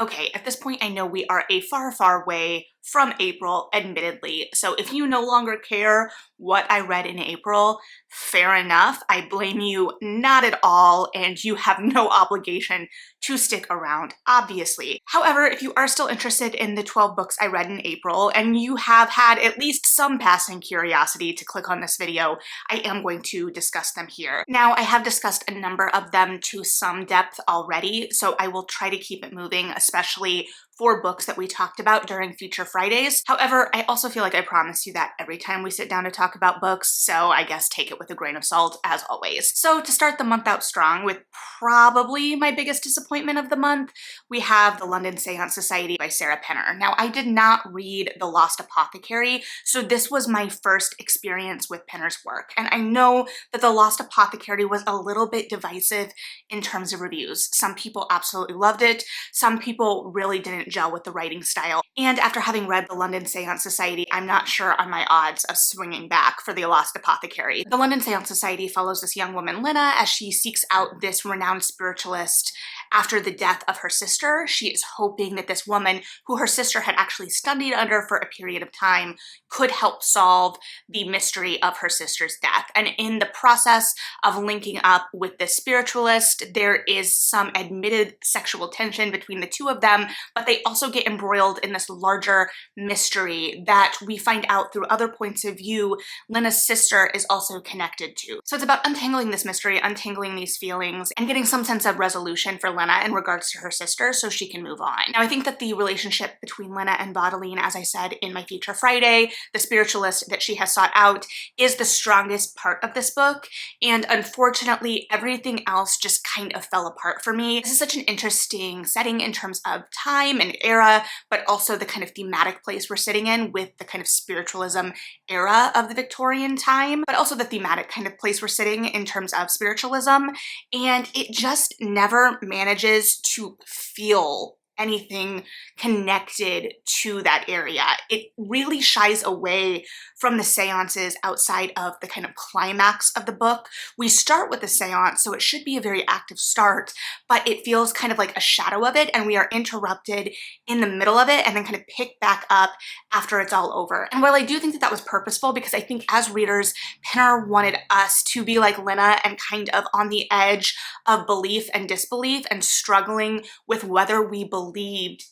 Okay, at this point I know we are a far, far way from April, admittedly. So if you no longer care what I read in April, fair enough. I blame you not at all, and you have no obligation to stick around, obviously. However, if you are still interested in the 12 books I read in April, and you have had at least some passing curiosity to click on this video, I am going to discuss them here. Now, I have discussed a number of them to some depth already, so I will try to keep it moving, especially for books that we talked about during Future Fridays. However, I also feel like I promise you that every time we sit down to talk about books, so I guess take it with a grain of salt, as always. So to start the month out strong with probably my biggest disappointment of the month, we have The London Seance Society by Sarah Penner. Now, I did not read The Lost Apothecary, so this was my first experience with Penner's work. And I know that The Lost Apothecary was a little bit divisive in terms of reviews. Some people absolutely loved it. Some people really didn't gel with the writing style. And after having read The London Seance Society, I'm not sure on my odds of swinging back for The Lost Apothecary. The London Seance Society follows this young woman, Lena, as she seeks out this renowned spiritualist after the death of her sister. She is hoping that this woman, who her sister had actually studied under for a period of time, could help solve the mystery of her sister's death. And in the process of linking up with this spiritualist, there is some admitted sexual tension between the two of them, but they also get embroiled in this larger mystery that we find out through other points of view Lena's sister is also connected to. So it's about untangling this mystery, untangling these feelings, and getting some sense of resolution for Lena in regards to her sister so she can move on. Now, I think that the relationship between Lena and Baudeline, as I said in my Future Friday, the spiritualist that she has sought out, is the strongest part of this book, and unfortunately everything else just kind of fell apart for me. This is such an interesting setting in terms of time and era, but also the kind of thematic place we're sitting in with the kind of spiritualism era of the Victorian time, but also the thematic kind of place we're sitting in terms of spiritualism, and it just never manages to feel anything connected to that area. It really shies away from the seances outside of the kind of climax of the book. We start with the seance, so it should be a very active start, but it feels kind of like a shadow of it, and we are interrupted in the middle of it and then kind of pick back up after it's all over. And while I do think that that was purposeful, because I think as readers, Penner wanted us to be like Lena and kind of on the edge of belief and disbelief and struggling with whether we believed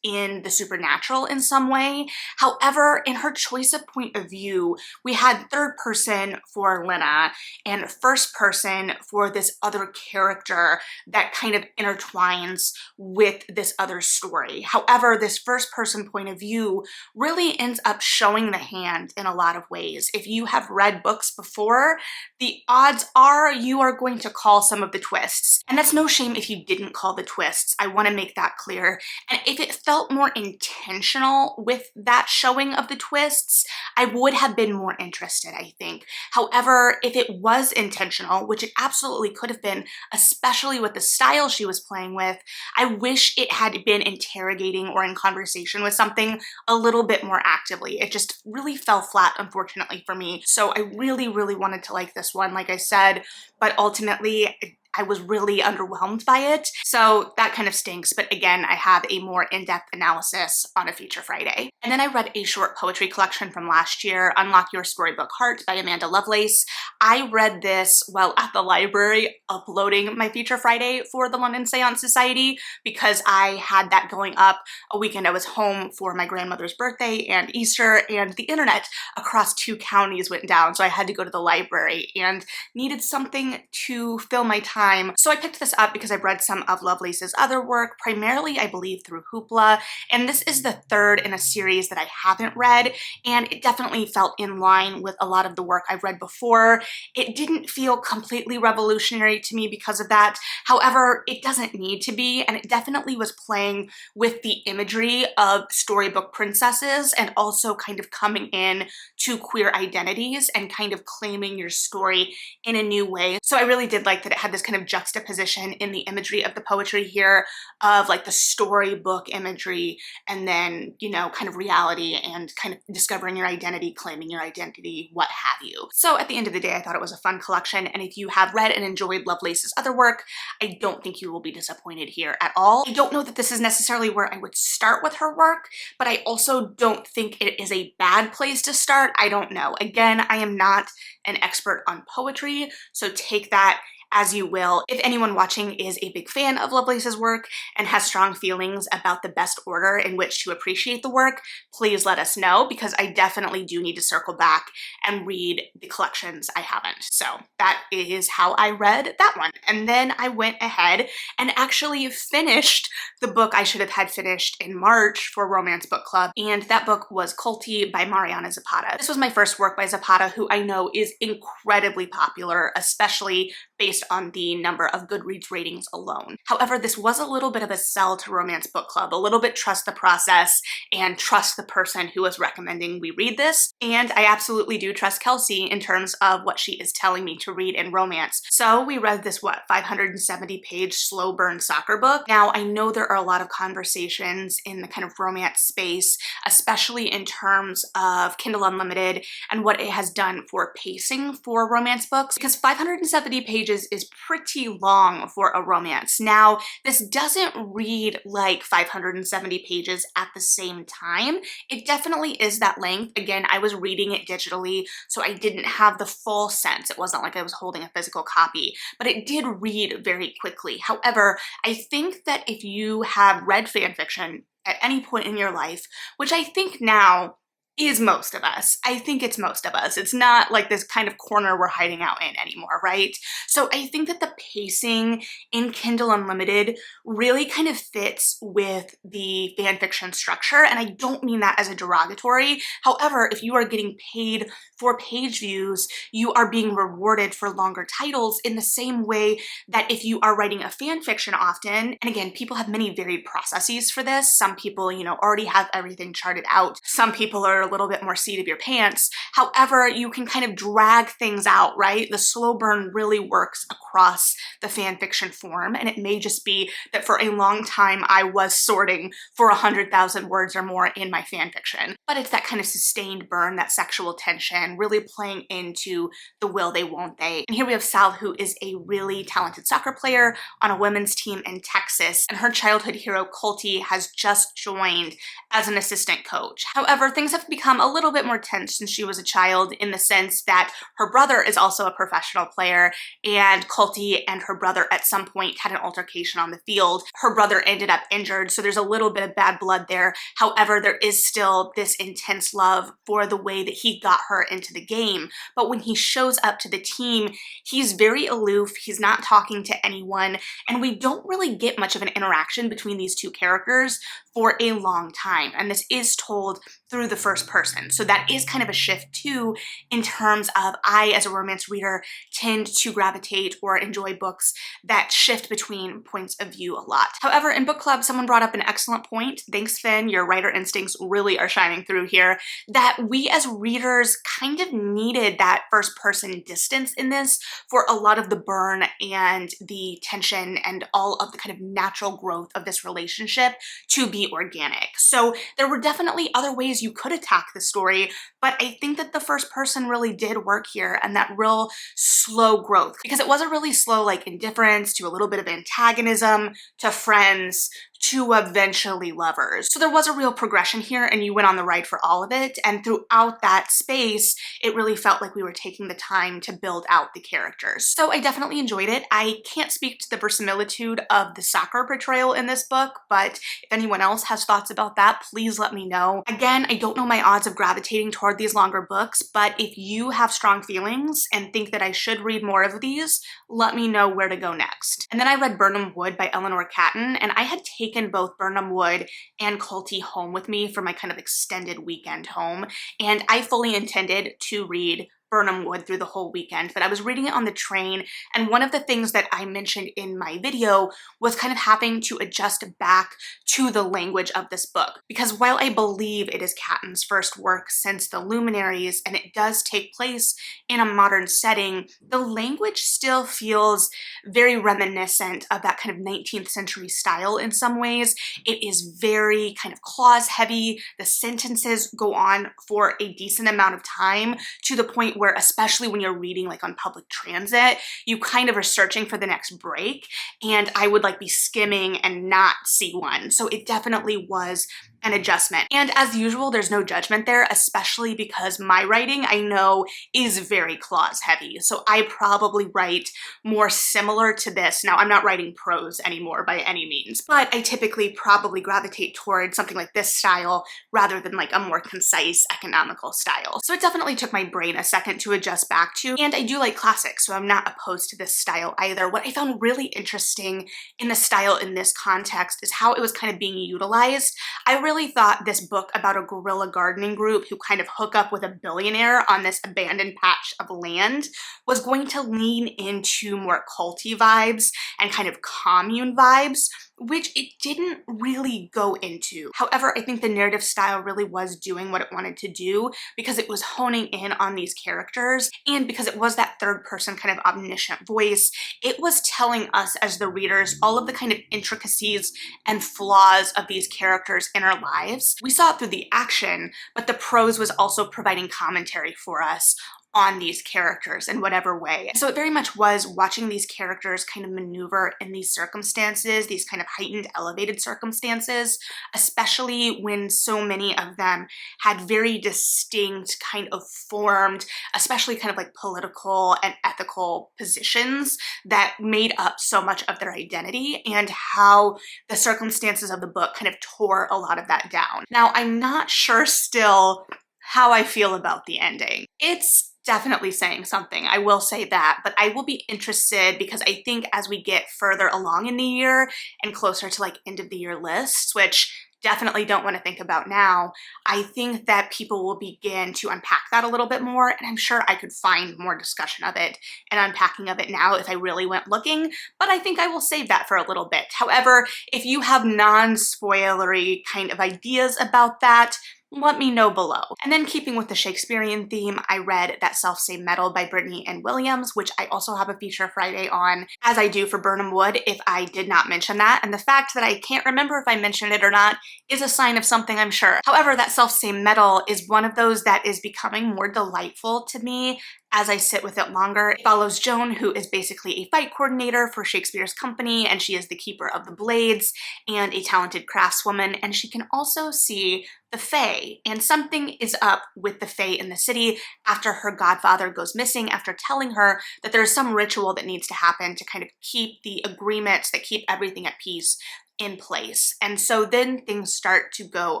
in the supernatural in some way. However, in her choice of point of view, we had third person for Lena and first person for this other character that kind of intertwines with this other story. However, this first person point of view really ends up showing the hand in a lot of ways. If you have read books before, the odds are you are going to call some of the twists. And that's no shame if you didn't call the twists. I want to make that clear. And if it felt more intentional with that showing of the twists, I would have been more interested, I think. However, if it was intentional, which it absolutely could have been, especially with the style she was playing with, I wish it had been interrogating or in conversation with something a little bit more actively. It just really fell flat, unfortunately, for me. So I really, really wanted to like this one, like I said, but ultimately, I was really underwhelmed by it. So that kind of stinks. But again, I have a more in-depth analysis on a Future Friday. And then I read a short poetry collection from last year, Unlock Your Storybook Heart by Amanda Lovelace. I read this while at the library uploading my Future Friday for the London Seance Society because I had that going up a weekend I was home for my grandmother's birthday and Easter, and the internet across 2 counties went down. So I had to go to the library and needed something to fill my time. So I picked this up because I've read some of Lovelace's other work, primarily I believe through Hoopla, and this is the third in a series that I haven't read, and it definitely felt in line with a lot of the work I've read before. It didn't feel completely revolutionary to me because of that. However, it doesn't need to be, and it definitely was playing with the imagery of storybook princesses and also kind of coming in to queer identities and kind of claiming your story in a new way. So I really did like that it had this kind of juxtaposition in the imagery of the poetry here of like the storybook imagery and then, you know, kind of reality and kind of discovering your identity, claiming your identity, what have you. So at the end of the day, I thought it was a fun collection, and if you have read and enjoyed Lovelace's other work, I don't think you will be disappointed here at all. I don't know that this is necessarily where I would start with her work, but I also don't think it is a bad place to start. I don't know. Again, I am not an expert on poetry, so take that as you will. If anyone watching is a big fan of Lovelace's work and has strong feelings about the best order in which to appreciate the work, please let us know, because I definitely do need to circle back and read the collections I haven't. So that is how I read that one. And then I went ahead and actually finished the book I should have had finished in March for Romance Book Club, and that book was Culty by Mariana Zapata. This was my first work by Zapata, who I know is incredibly popular, especially based on the number of Goodreads ratings alone. However, this was a little bit of a sell to Romance Book Club, a little bit trust the process and trust the person who is recommending we read this. And I absolutely do trust Kelsey in terms of what she is telling me to read in romance. So we read this, 570-page slow burn soccer book. Now, I know there are a lot of conversations in the kind of romance space, especially in terms of Kindle Unlimited and what it has done for pacing for romance books, because 570 pages is pretty long for a romance. Now, this doesn't read like 570 pages at the same time. It definitely is that length. Again, I was reading it digitally, so I didn't have the full sense. It wasn't like I was holding a physical copy, but it did read very quickly. However, I think that if you have read fanfiction at any point in your life, which I think now is most of us. I think it's most of us. It's not like this kind of corner we're hiding out in anymore, right? So I think that the pacing in Kindle Unlimited really kind of fits with the fanfiction structure, and I don't mean that as a derogatory. However, if you are getting paid for page views, you are being rewarded for longer titles in the same way that if you are writing a fanfiction often, and again, people have many varied processes for this. Some people, you know, already have everything charted out. Some people are a little bit more seat of your pants. However, you can kind of drag things out, right? The slow burn really works across the fanfiction form, and it may just be that for a long time I was sorting for 100,000 words or more in my fanfiction. But it's that kind of sustained burn, that sexual tension, really playing into the will they, won't they. And here we have Sal, who is a really talented soccer player on a women's team in Texas, and her childhood hero Culty has just joined as an assistant coach. However, things have become a little bit more tense since she was a child, in the sense that her brother is also a professional player, and Culty and her brother at some point had an altercation on the field. Her brother ended up injured, so there's a little bit of bad blood there. However, there is still this intense love for the way that he got her into the game. But when he shows up to the team, he's very aloof, he's not talking to anyone, and we don't really get much of an interaction between these two characters for a long time. And this is told through the first person. So that is kind of a shift too, in terms of I, as a romance reader, tend to gravitate or enjoy books that shift between points of view a lot. However, in book club, someone brought up an excellent point. Thanks, Finn. Your writer instincts really are shining through here, that we as readers kind of needed that first person distance in this for a lot of the burn and the tension and all of the kind of natural growth of this relationship to be organic. So there were definitely other ways you could attack the story, but I think that the first person really did work here, and that real slow growth, because it wasn't really slow like indifference to a little bit of antagonism to friends to eventually lovers. So there was a real progression here, and you went on the ride for all of it, and throughout that space it really felt like we were taking the time to build out the characters. So I definitely enjoyed it. I can't speak to the verisimilitude of the soccer portrayal in this book, but if anyone else has thoughts about that, please let me know. Again, I don't know my odds of gravitating toward these longer books, but if you have strong feelings and think that I should read more of these, let me know where to go next. And then I read Burnham Wood by Eleanor Catton, and I had taken both Burnham Wood and Culty home with me for my kind of extended weekend home, and I fully intended to read Burnham Wood through the whole weekend, but I was reading it on the train, and one of the things that I mentioned in my video was kind of having to adjust back to the language of this book. Because while I believe it is Catton's first work since The Luminaries, and it does take place in a modern setting, the language still feels very reminiscent of that kind of 19th century style in some ways. It is very kind of clause heavy. The sentences go on for a decent amount of time, to the point where, especially when you're reading like on public transit, you kind of are searching for the next break, and I would like be skimming and not see one. So it definitely was an adjustment. And as usual, there's no judgment there, especially because my writing, I know, is very clause heavy. So I probably write more similar to this. Now, I'm not writing prose anymore by any means, but I typically probably gravitate towards something like this style rather than like a more concise economical style. So it definitely took my brain a second to adjust back to, and I do like classics, so I'm not opposed to this style either. What I found really interesting in the style in this context is how it was kind of being utilized. I really thought this book about a guerrilla gardening group who kind of hook up with a billionaire on this abandoned patch of land was going to lean into more culty vibes and kind of commune vibes, which it didn't really go into. However, I think the narrative style really was doing what it wanted to do, because it was honing in on these characters, and because it was that third person kind of omniscient voice, it was telling us as the readers all of the kind of intricacies and flaws of these characters' inner lives. We saw it through the action, but the prose was also providing commentary for us on these characters in whatever way. So it very much was watching these characters kind of maneuver in these circumstances, these kind of heightened, elevated circumstances, especially when so many of them had very distinct kind of formed, especially kind of like political and ethical positions that made up so much of their identity, and how the circumstances of the book kind of tore a lot of that down. Now, I'm not sure still how I feel about the ending. It's definitely saying something, I will say that, but I will be interested, because I think as we get further along in the year and closer to like end of the year lists, which definitely don't want to think about now, I think that people will begin to unpack that a little bit more, and I'm sure I could find more discussion of it and unpacking of it now if I really went looking, but I think I will save that for a little bit. However, if you have non-spoilery kind of ideas about that, let me know below. And then, keeping with the Shakespearean theme, I read that Selfsame Metal by Brittany and Williams, which I also have a feature Friday on, as I do for Burnham Wood, if I did not mention that. And the fact that I can't remember if I mentioned it or not is a sign of something, I'm sure. However, that Selfsame Metal is one of those that is becoming more delightful to me as I sit with it longer. It follows Joan, who is basically a fight coordinator for Shakespeare's company, and she is the keeper of the blades and a talented craftswoman, and she can also see the Fae, and something is up with the Fae in the city after her godfather goes missing, after telling her that there's some ritual that needs to happen to kind of keep the agreements that keep everything at peace in place. And so then things start to go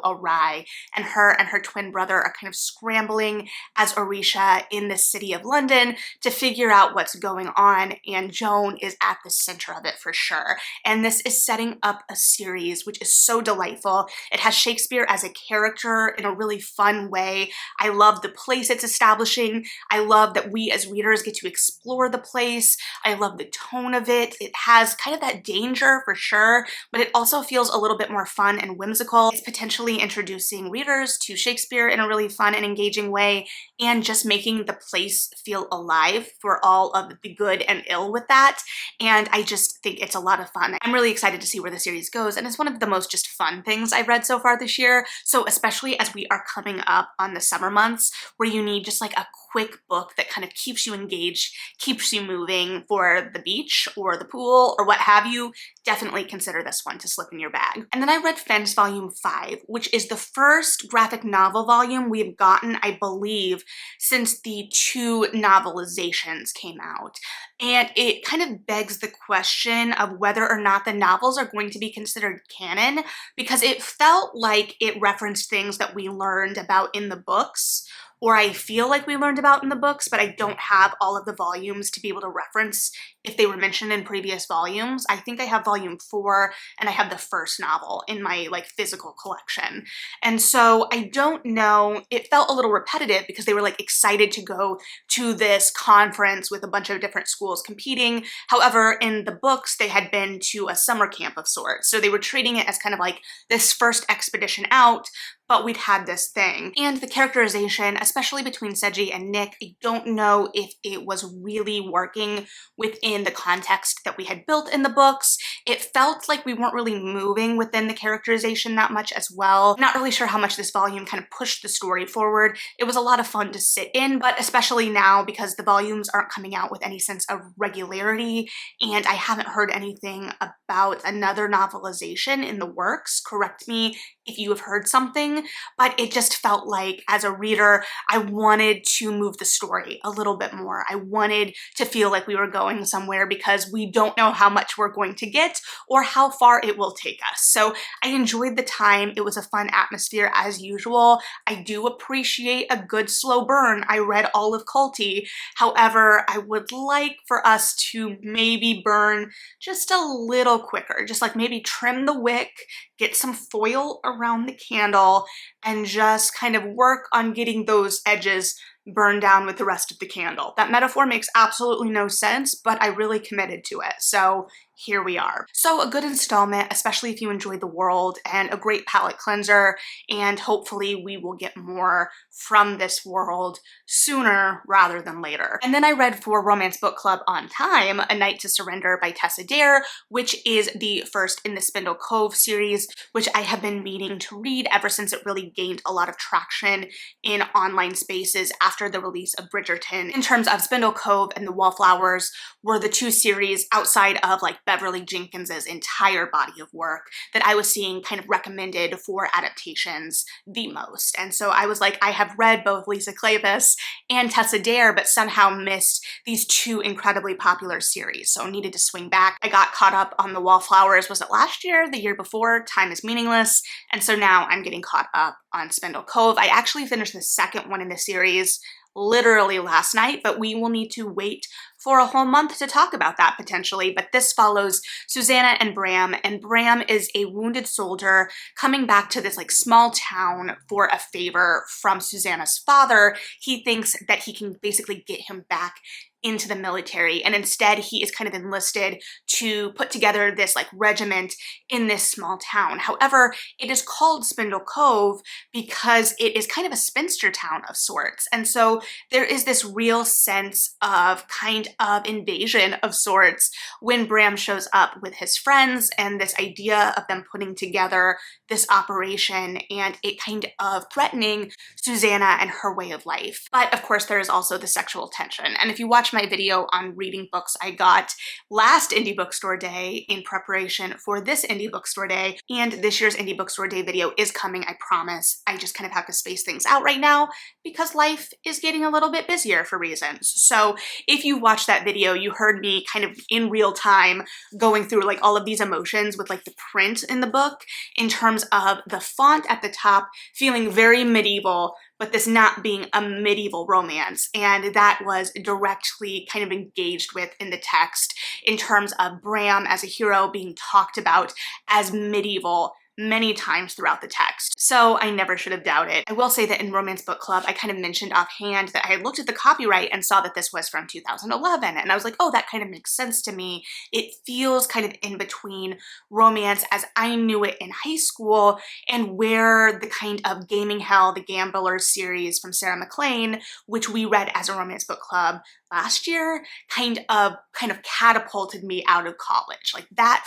awry, and her twin brother are kind of scrambling as Orisha in the city of London to figure out what's going on, and Joan is at the center of it for sure. And this is setting up a series which is so delightful. It has Shakespeare as a character in a really fun way. I love the place it's establishing. I love that we as readers get to explore the place. I love the tone of it. It has kind of that danger for sure, but it also feels a little bit more fun and whimsical. It's potentially introducing readers to Shakespeare in a really fun and engaging way, and just making the place feel alive for all of the good and ill with that. And I just think it's a lot of fun. I'm really excited to see where the series goes, and it's one of the most just fun things I've read so far this year. So especially as we are coming up on the summer months, where you need just like a quick book that kind of keeps you engaged, keeps you moving for the beach or the pool or what have you, definitely consider this one to slip in your bag. And then I read Fence Volume 5, which is the first graphic novel volume we've gotten, I believe, since the 2 novelizations came out. And it kind of begs the question of whether or not the novels are going to be considered canon, because it felt like it referenced things that we learned about in the books, or I feel like we learned about in the books, but I don't have all of the volumes to be able to reference if they were mentioned in previous volumes. I think I have volume 4 and I have the first novel in my like physical collection. And so I don't know, it felt a little repetitive because they were like excited to go to this conference with a bunch of different schools competing. However, in the books, they had been to a summer camp of sorts. So they were treating it as kind of like this first expedition out, but we'd had this thing. And the characterization, especially between Seji and Nick, I don't know if it was really working within the context that we had built in the books. It felt like we weren't really moving within the characterization that much as well. Not really sure how much this volume kind of pushed the story forward. It was a lot of fun to sit in, but especially now because the volumes aren't coming out with any sense of regularity, and I haven't heard anything about another novelization in the works. Correct me if you have heard something, but it just felt like as a reader, I wanted to move the story a little bit more. I wanted to feel like we were going somewhere because we don't know how much we're going to get or how far it will take us. So I enjoyed the time. It was a fun atmosphere as usual. I do appreciate a good slow burn. I read all of Culty. However, I would like for us to maybe burn just a little quicker, just like maybe trim the wick, get some foil around the candle, and just kind of work on getting those edges burned down with the rest of the candle. That metaphor makes absolutely no sense, but I really committed to it. So here we are. So a good installment, especially if you enjoyed the world, and a great palette cleanser, and hopefully we will get more from this world sooner rather than later. And then I read for Romance Book Club on time, A Night to Surrender by Tessa Dare, which is the first in the Spindle Cove series, which I have been meaning to read ever since it really gained a lot of traction in online spaces after the release of Bridgerton. In terms of Spindle Cove and The Wallflowers were the two series outside of like Beverly Jenkins's entire body of work that I was seeing kind of recommended for adaptations the most. And so I was like, I have read both Lisa Kleypas and Tessa Dare, but somehow missed these two incredibly popular series. So needed to swing back. I got caught up on The Wallflowers, was it last year, the year before? Time is meaningless. And so now I'm getting caught up on Spindle Cove. I actually finished the second one in the series literally last night, but we will need to wait for a whole month to talk about that potentially. But this follows Susanna and Bram is a wounded soldier coming back to this like small town for a favor from Susanna's father. He thinks that he can basically get him back into the military, and instead he is kind of enlisted to put together this like regiment in this small town. However, it is called Spindle Cove because it is kind of a spinster town of sorts, and so there is this real sense of kind of invasion of sorts when Bram shows up with his friends, and this idea of them putting together this operation and it kind of threatening Susanna and her way of life. But of course there is also the sexual tension, and if you watch my video on reading books I got last Indie Bookstore Day in preparation for this Indie Bookstore Day, and this year's Indie Bookstore Day video is coming, I promise. I just kind of have to space things out right now because life is getting a little bit busier for reasons. So if you watched that video, you heard me kind of in real time going through like all of these emotions with like the print in the book in terms of the font at the top feeling very medieval, but this not being a medieval romance. And that was directly kind of engaged with in the text in terms of Bram as a hero being talked about as medieval many times throughout the text. So I never should have doubted. I will say that in Romance Book Club, I kind of mentioned offhand that I had looked at the copyright and saw that this was from 2011. And I was like, oh, that kind of makes sense to me. It feels kind of in between romance as I knew it in high school and where the kind of Gaming Hell, the Gamblers series from Sarah MacLean, which we read as a Romance Book Club last year, kind of catapulted me out of college. Like that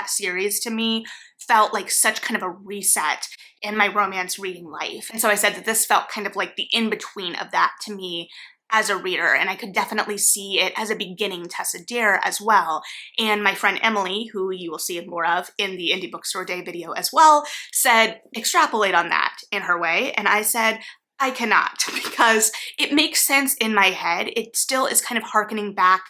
series to me felt like such kind of a reset in my romance reading life. And so I said that this felt kind of like the in-between of that to me as a reader, and I could definitely see it as a beginning Tessa Dare as well. And my friend Emily, who you will see more of in the Indie Bookstore Day video as well, said extrapolate on that in her way, and I said, I cannot, because it makes sense in my head. It still is kind of hearkening back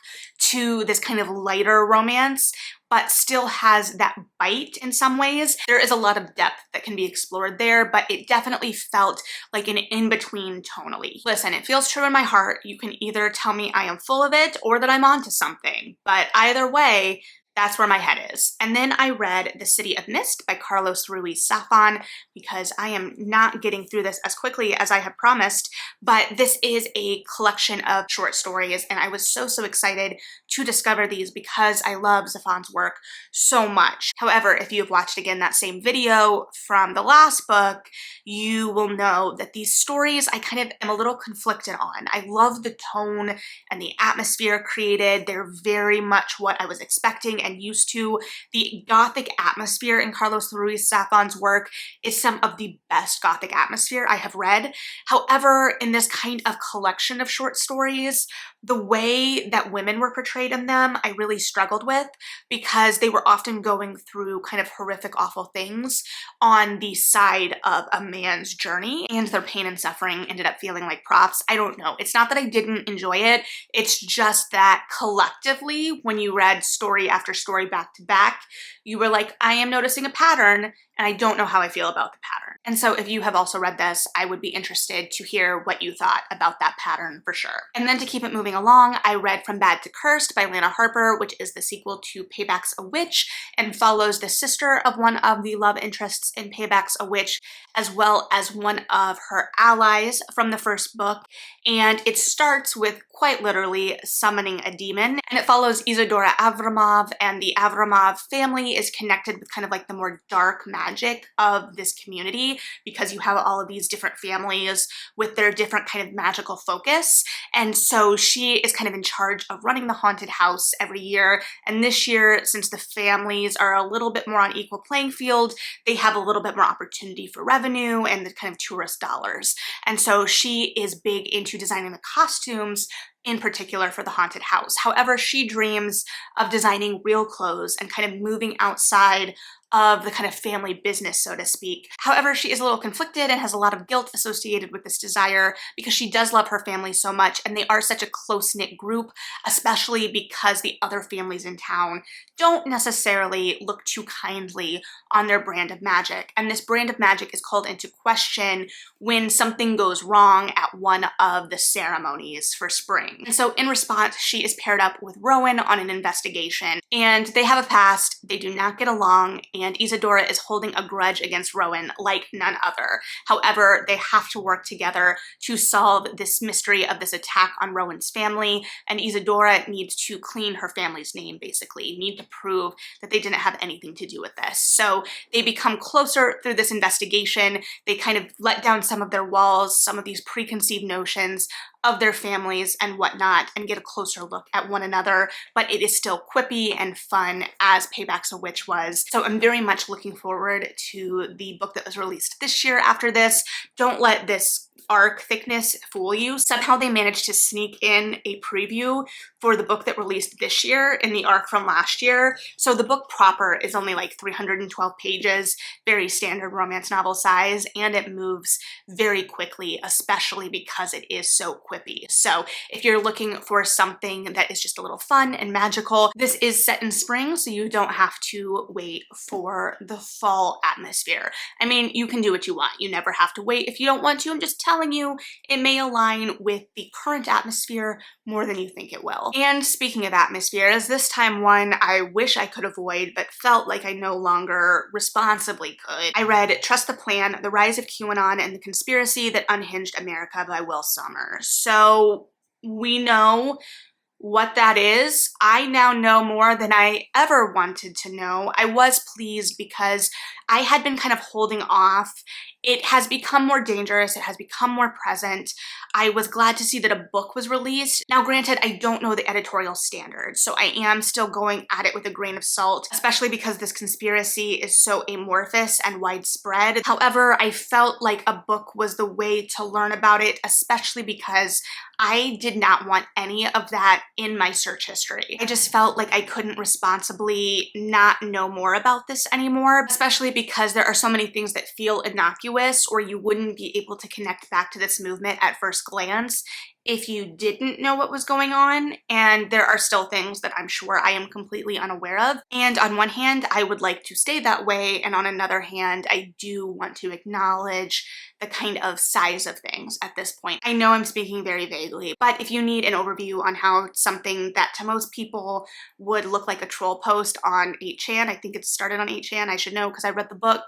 to this kind of lighter romance, but still has that bite in some ways. There is a lot of depth that can be explored there, but it definitely felt like an in-between tonally. Listen, it feels true in my heart. You can either tell me I am full of it or that I'm onto something, but either way, that's where my head is. And then I read The City of Mist by Carlos Ruiz Zafón because I am not getting through this as quickly as I have promised, but this is a collection of short stories and I was so excited to discover these because I love Zafón's work so much. However, if you've watched again that same video from the last book, you will know that these stories I kind of am a little conflicted on. I love the tone and the atmosphere created. They're very much what I was expecting and used to. The Gothic atmosphere in Carlos Ruiz Zafón's work is some of the best Gothic atmosphere I have read. However, in this kind of collection of short stories, the way that women were portrayed in them, I really struggled with because they were often going through kind of horrific, awful things on the side of a man's journey, and their pain and suffering ended up feeling like props. I don't know. It's not that I didn't enjoy it. It's just that collectively, when you read story after story back to back, you were like, I am noticing a pattern and I don't know how I feel about the pattern. And so if you have also read this, I would be interested to hear what you thought about that pattern for sure. And then to keep it moving along, I read From Bad to Cursed by Lana Harper, which is the sequel to Payback's a Witch and follows the sister of one of the love interests in Payback's a Witch, as well as one of her allies from the first book. And it starts with quite literally summoning a demon, and it follows Isadora Avramov, and the Avramov family is connected with kind of like the more dark magic of this community because you have all of these different families with their different kind of magical focus. And so she is kind of in charge of running the haunted house every year. And this year, since the families are a little bit more on equal playing field, they have a little bit more opportunity for revenue and the kind of tourist dollars. And so she is big into designing the costumes in particular for the haunted house. However, she dreams of designing real clothes and kind of moving outside of the kind of family business, so to speak. However, she is a little conflicted and has a lot of guilt associated with this desire because she does love her family so much and they are such a close-knit group, especially because the other families in town don't necessarily look too kindly on their brand of magic. And this brand of magic is called into question when something goes wrong at one of the ceremonies for spring. And so in response, she is paired up with Rowan on an investigation, and they have a past, they do not get along, and Isadora is holding a grudge against Rowan like none other. However, they have to work together to solve this mystery of this attack on Rowan's family, and Isadora needs to clean her family's name, basically, need to prove that they didn't have anything to do with this. So they become closer through this investigation. They kind of let down some of their walls, some of these preconceived notions of their families and whatnot, and get a closer look at one another, but it is still quippy and fun as Payback's a Witch was. So I'm very much looking forward to the book that was released this year after this. Don't let this arc thickness fool you. Somehow they managed to sneak in a preview for the book that released this year in the arc from last year. So the book proper is only like 312 pages, very standard romance novel size, and it moves very quickly, especially because it is so quippy. So if you're looking for something that is just a little fun and magical, this is set in spring, so you don't have to wait for the fall atmosphere. I mean, you can do what you want. You never have to wait if you don't want to. I'm just telling you, it may align with the current atmosphere more than you think it will. And speaking of atmospheres, this time one I wish I could avoid, but felt like I no longer responsibly could. I read Trust the Plan, The Rise of QAnon and the Conspiracy That Unhinged America by Will Summers. So we know what that is. I now know more than I ever wanted to know. I was pleased because I had been kind of holding off. It has become more dangerous. It has become more present. I was glad to see that a book was released. Now, granted, I don't know the editorial standards, so I am still going at it with a grain of salt, especially because this conspiracy is so amorphous and widespread. However, I felt like a book was the way to learn about it, especially because I did not want any of that in my search history. I just felt like I couldn't responsibly not know more about this anymore, especially because there are so many things that feel innocuous or you wouldn't be able to connect back to this movement at first glance. if you didn't know what was going on, and there are still things that I'm sure I am completely unaware of. And on one hand, I would like to stay that way, and on another hand, I do want to acknowledge the kind of size of things at this point. I know I'm speaking very vaguely, but if you need an overview on how something that to most people would look like a troll post on 8chan, I think it started on 8chan, I should know because I read the book,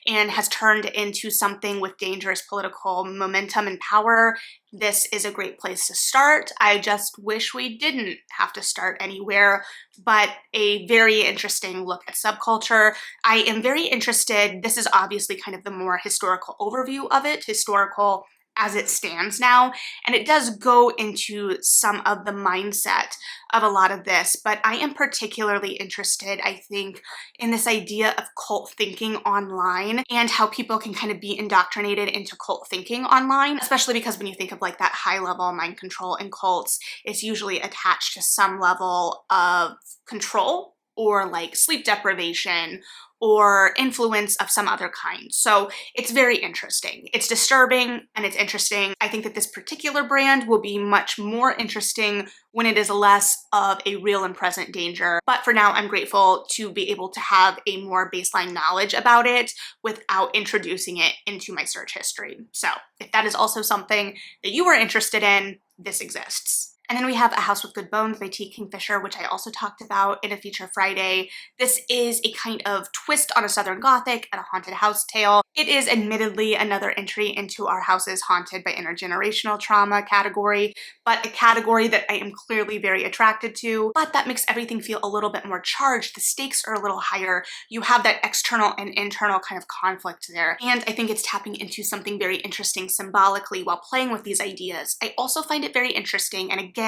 and has turned into something with dangerous political momentum and power, this is a great place to start. I just wish we didn't have to start anywhere, but a very interesting look at subculture. I am very interested, this is obviously kind of the more historical overview of it, historical as it stands now, and it does go into some of the mindset of a lot of this, but I am particularly interested, I think, in this idea of cult thinking online and how people can kind of be indoctrinated into cult thinking online, especially because when you think of like that high level mind control in cults, it's usually attached to some level of control or like sleep deprivation or influence of some other kind. So it's very interesting. It's disturbing and it's interesting. I think that this particular brand will be much more interesting when it is less of a real and present danger. But for now, I'm grateful to be able to have a more baseline knowledge about it without introducing it into my search history. So if that is also something that you are interested in, this exists. And then we have A House with Good Bones by T. Kingfisher, which I also talked about in a Feature Friday. This is a kind of twist on a Southern Gothic and a haunted house tale. It is admittedly another entry into our houses haunted by intergenerational trauma category, but a category that I am clearly very attracted to, but that makes everything feel a little bit more charged. The stakes are a little higher. You have that external and internal kind of conflict there. And I think it's tapping into something very interesting symbolically while playing with these ideas. I also find it very interesting, and again,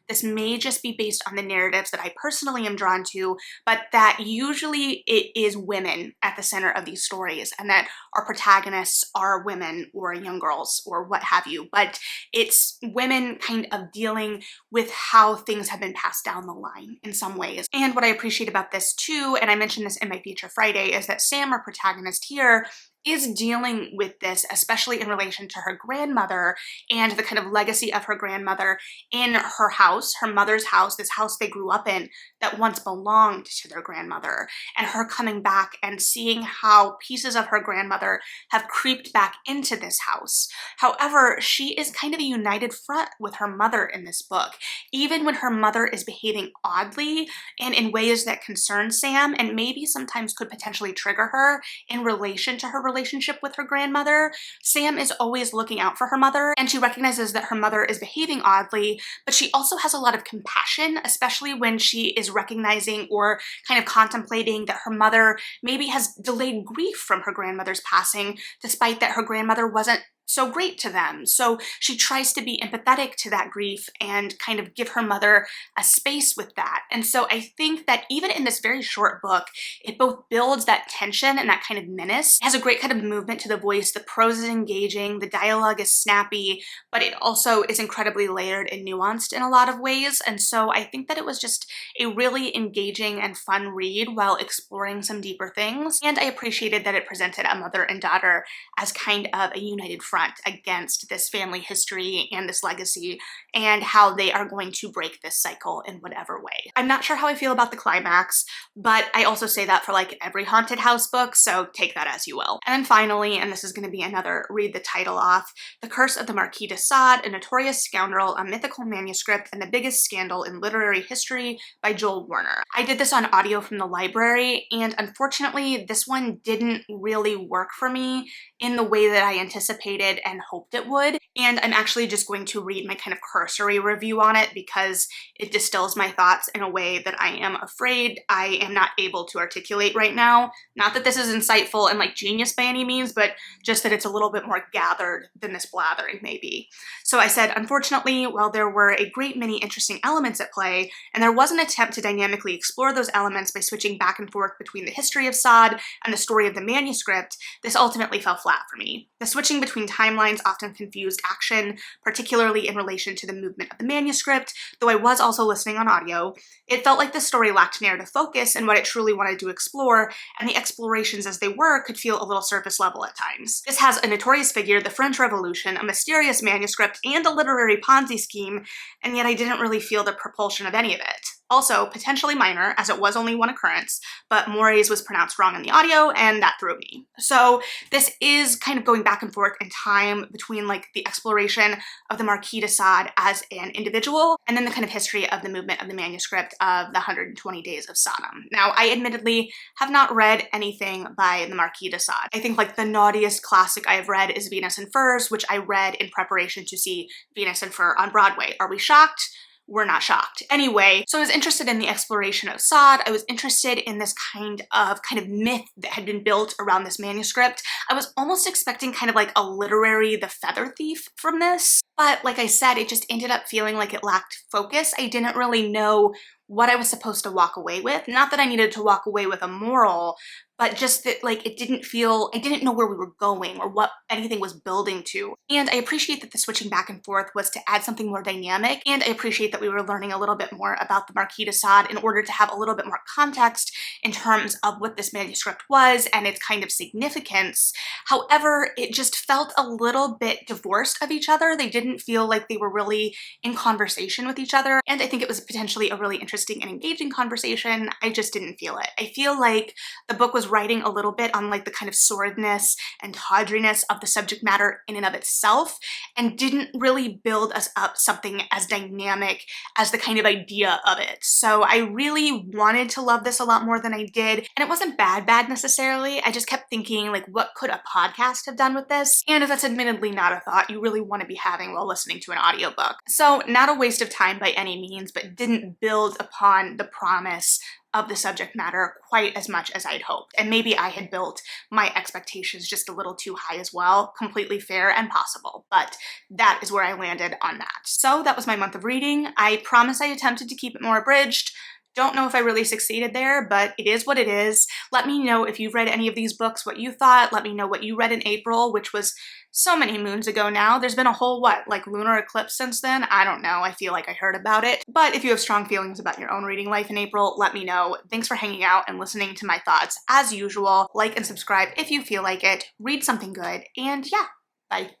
this may just be based on the narratives that I personally am drawn to, but that usually it is women at the center of these stories, and that our protagonists are women or young girls or what have you, but it's women kind of dealing with how things have been passed down the line in some ways. And what I appreciate about this too, and I mentioned this in my Feature Friday, is that Sam, our protagonist here, is dealing with this, especially in relation to her grandmother and the kind of legacy of her grandmother in her house, her mother's house, this house they grew up in that once belonged to their grandmother, and her coming back and seeing how pieces of her grandmother have creeped back into this house. However, she is kind of a united front with her mother in this book, even when her mother is behaving oddly and in ways that concern Sam and maybe sometimes could potentially trigger her in relation to her relationship with her grandmother. Sam is always looking out for her mother, and she recognizes that her mother is behaving oddly, but she also has a lot of compassion, especially when she is recognizing or kind of contemplating that her mother maybe has delayed grief from her grandmother's passing, despite that her grandmother wasn't so great to them. So she tries to be empathetic to that grief and kind of give her mother a space with that. And so I think that even in this very short book, it both builds that tension and that kind of menace. It has a great kind of movement to the voice. The prose is engaging, the dialogue is snappy, but it also is incredibly layered and nuanced in a lot of ways. And so I think that it was just a really engaging and fun read while exploring some deeper things. And I appreciated that it presented a mother and daughter as kind of a united front against this family history and this legacy, and how they are going to break this cycle in whatever way. I'm not sure how I feel about the climax, but I also say that for like every haunted house book, so take that as you will. And then finally, and this is going to be another read the title off, The Curse of the Marquis de Sot, A Notorious Scoundrel, A Mythical Manuscript, and the Biggest Scandal in Literary History by Joel Werner. I did this on audio from the library, and unfortunately this one didn't really work for me in the way that I anticipated and hoped it would. And I'm actually just going to read my kind of cursory review on it because it distills my thoughts in a way that I am afraid I am not able to articulate right now. Not that this is insightful and like genius by any means, but just that it's a little bit more gathered than this blathering may be. So I said, unfortunately, while there were a great many interesting elements at play, and there was an attempt to dynamically explore those elements by switching back and forth between the history of Sod and the story of the manuscript, this ultimately fell flat for me. The switching between timelines often confused action, particularly in relation to the movement of the manuscript, though I was also listening on audio. It felt like the story lacked narrative focus and what it truly wanted to explore, and the explorations as they were could feel a little surface level at times. This has a notorious figure, the French Revolution, a mysterious manuscript, and a literary Ponzi scheme, and yet I didn't really feel the propulsion of any of it. Also, potentially minor, as it was only one occurrence, but Mores was pronounced wrong in the audio, and that threw me. So this is kind of going back and forth in time between like the exploration of the Marquis de Sot as an individual, and then the kind of history of the movement of the manuscript of the 120 Days of Sodom. Now, I admittedly have not read anything by the Marquis de Sot. I think like the naughtiest classic I have read is Venus and Furs, which I read in preparation to see Venus and Fur on Broadway. Are we shocked? We're not shocked. Anyway, so I was interested in the exploration of Sod. I was interested in this kind of myth that had been built around this manuscript. I was almost expecting kind of like a literary The Feather Thief from this, but like I said, it just ended up feeling like it lacked focus. I didn't really know what I was supposed to walk away with. Not that I needed to walk away with a moral, but just that like I didn't know where we were going or what anything was building to. And I appreciate that the switching back and forth was to add something more dynamic, and I appreciate that we were learning a little bit more about the Marquis de Sade in order to have a little bit more context in terms of what this manuscript was and its kind of significance. However, it just felt a little bit divorced of each other. They didn't feel like they were really in conversation with each other, and I think it was potentially a really interesting and engaging conversation. I just didn't feel it. I feel like the book was writing a little bit on like the kind of sordidness and tawdriness of the subject matter in and of itself, and didn't really build us up something as dynamic as the kind of idea of it. So I really wanted to love this a lot more than I did, and it wasn't bad necessarily. I just kept thinking like, what could a podcast have done with this? And that's admittedly not a thought you really want to be having while listening to an audiobook. So not a waste of time by any means, but didn't build upon the promise of the subject matter quite as much as I'd hoped. And maybe I had built my expectations just a little too high as well. Completely fair and possible, but that is where I landed on that. So that was my month of reading. I promise I attempted to keep it more abridged. Don't know if I really succeeded there, but it is what it is. Let me know if you've read any of these books, what you thought. Let me know what you read in April, which was so many moons ago now. There's been a whole, like lunar eclipse since then? I don't know. I feel like I heard about it. But if you have strong feelings about your own reading life in April, let me know. Thanks for hanging out and listening to my thoughts as usual. Like and subscribe if you feel like it. Read something good, and yeah, bye.